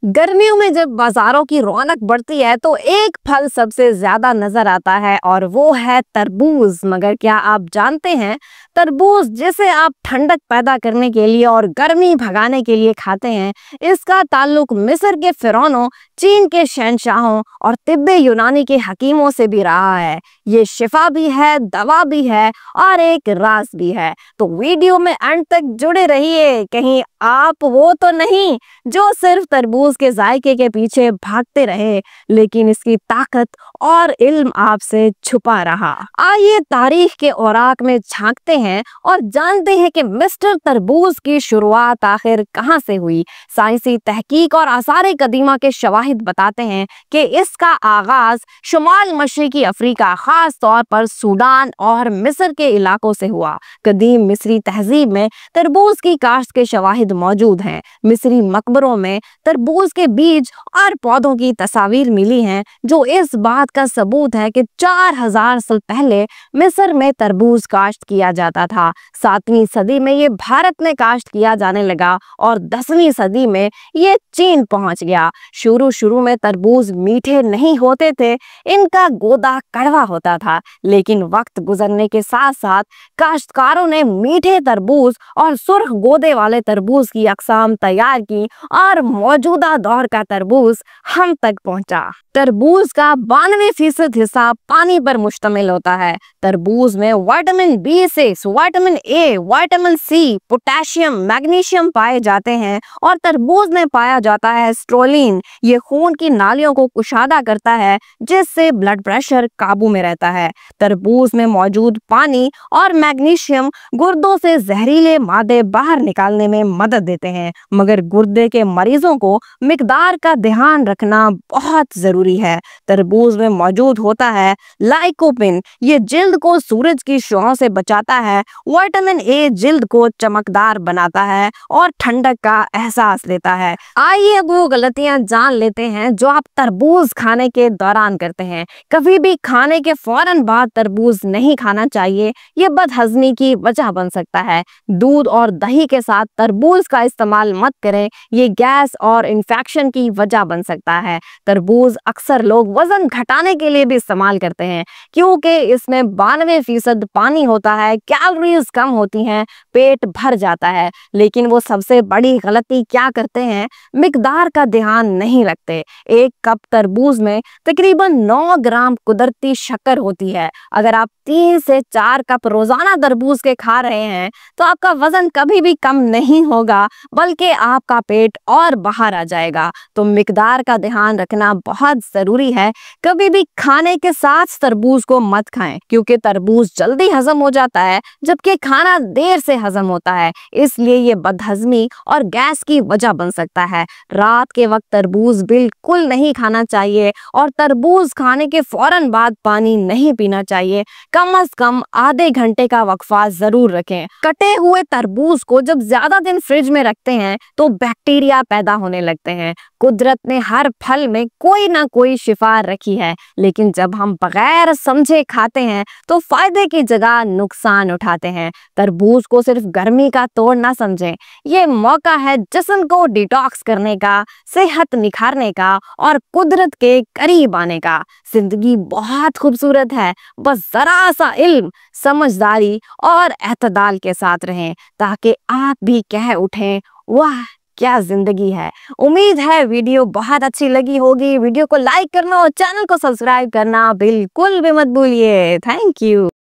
गर्मियों में जब बाजारों की रौनक बढ़ती है तो एक फल सबसे ज्यादा नजर आता है और वो है तरबूज। मगर क्या आप जानते हैं, तरबूज जिसे आप ठंडक पैदा करने के लिए और गर्मी भगाने के लिए खाते हैं, इसका ताल्लुक मिस्र के फिरौनों, चीन के शहंशाहों और तिब्बे यूनानी के हकीमों से भी रहा है। ये शिफा भी है, दवा भी है और एक राज भी है। तो वीडियो में अंत तक जुड़े रहिए, कहीं आप वो तो नहीं जो सिर्फ तरबूज के जायके के पीछे भागते रहे, लेकिन इसकी ताकत और इल्म आपसे छुपा रहा। आइए तारीख के औराक में झांकते हैं और जानते हैं कि मिस्टर तरबूज की शुरुआत आखिर कहां से हुई। साइंसी तहकीक और आसार कदीमा के शवाहिद बताते हैं कि इसका आगाज शुमाल मशरिकी अफ्रीका, खास तौर पर सूडान और मिस्र के इलाकों से हुआ। कदीम मिस्री तहजीब में तरबूज की काश्त के शवाहिद मौजूद हैं। मिस्री मकबरों में तरबूज के बीज और पौधों की तस्वीर मिली हैं, जो इस बात का सबूत है कि 4000 साल पहले मिस्र में तरबूज काश्त किया जाता था। 7वीं सदी में ये भारत में काश्त किया जाने लगा और 10वीं सदी में ये चीन पहुंच गया। शुरू में तरबूज मीठे नहीं होते थे, इनका गोदा कड़वा होता था, लेकिन वक्त गुजरने के साथ साथ काश्तकारों ने मीठे तरबूज और सुर्ख गोदे वाले तरबूज की अक़साम तैयार की और मौजूदा दौर का तरबूज हम तक पहुंचा। तरबूज का 92% हिस्सा पानी पर मुश्तमिल होता है। तरबूज में vitamin B6, vitamin A, vitamin C, potassium, magnesium पाए जाते हैं और तरबूज में पाया जाता है स्ट्रोलिन। ये खून की नालियों को कुशादा करता है, जिससे ब्लड प्रेशर काबू में रहता है। तरबूज में मौजूद पानी और मैग्नीशियम गुर्दों से जहरीले मादे बाहर निकालने में मदद देते हैं, मगर गुर्दे के मरीजों को मिकदार का ध्यान रखना बहुत जरूरी है। तरबूज में मौजूद होता है लाइकोपिन, ये जिल्द को सूरज की शुआओं से बचाता है। विटामिन A जिल्द को चमकदार बनाता है और ठंडक का एहसास देता है। आइए अब वो गलतियां जान लेते हैं जो आप तरबूज खाने के दौरान करते हैं। कभी भी खाने के फौरन बाद तरबूज नहीं खाना चाहिए, ये बदहजमी की वजह बन सकता है। दूध और दही के साथ तरबूज का इस्तेमाल मत करें, ये गैस और इन्फेक्शन की वजह बन सकता है। तरबूज अक्सर लोग वजन घटाने के लिए भी इस्तेमाल करते हैं, क्योंकि इसमें 92% पानी होता है, कैलोरीज कम होती हैं, पेट भर जाता है। लेकिन वो सबसे बड़ी गलती क्या करते हैं, मिकदार का ध्यान नहीं रखते। 1 कप तरबूज में तकरीबन 9 ग्राम कुदरती शक्कर होती है। अगर आप 3 से 4 कप रोजाना तरबूज के खा रहे हैं तो आपका वजन कभी भी कम नहीं होगा, बल्कि आपका पेट और बाहर आ जाएगा। तो मिकदार का ध्यान रखना बहुत जरूरी है। कभी भी खाने के साथ तरबूज को मत खाएं, क्योंकि तरबूज जल्दी हजम हो जाता है, जबकि खाना देर से हजम होता है, इसलिए ये बदहजमी और गैस की वजह बन सकता है। रात के वक्त तरबूज बिल्कुल नहीं खाना चाहिए और तरबूज खाने के फौरन बाद पानी नहीं पीना चाहिए। कम से कम आधे घंटे का वक्फा जरूर रखें। कटे हुए तरबूज को जब ज्यादा दिन फ्रिज में रखते हैं तो बैक्टीरिया पैदा होने लगते हैं। कुदरत ने हर फल में कोई ना कोई शिफा रखी है, लेकिन जब हम बगैर समझे खाते हैं तो फायदे की जगह नुकसान उठाते हैं। तरबूज को सिर्फ गर्मी का तोड़ ना समझें, ये मौका है जिस्म को डिटॉक्स करने का, सेहत निखारने का और कुदरत के करीब आने का। जिंदगी बहुत खूबसूरत है, बस जरा सा इल्म, समझदारी और एतदाल के साथ रहें, ताकि आप भी कह उठें, वाह क्या जिंदगी है। उम्मीद है वीडियो बहुत अच्छी लगी होगी। वीडियो को लाइक करना और चैनल को सब्सक्राइब करना बिल्कुल भी मत भूलिए। Thank you.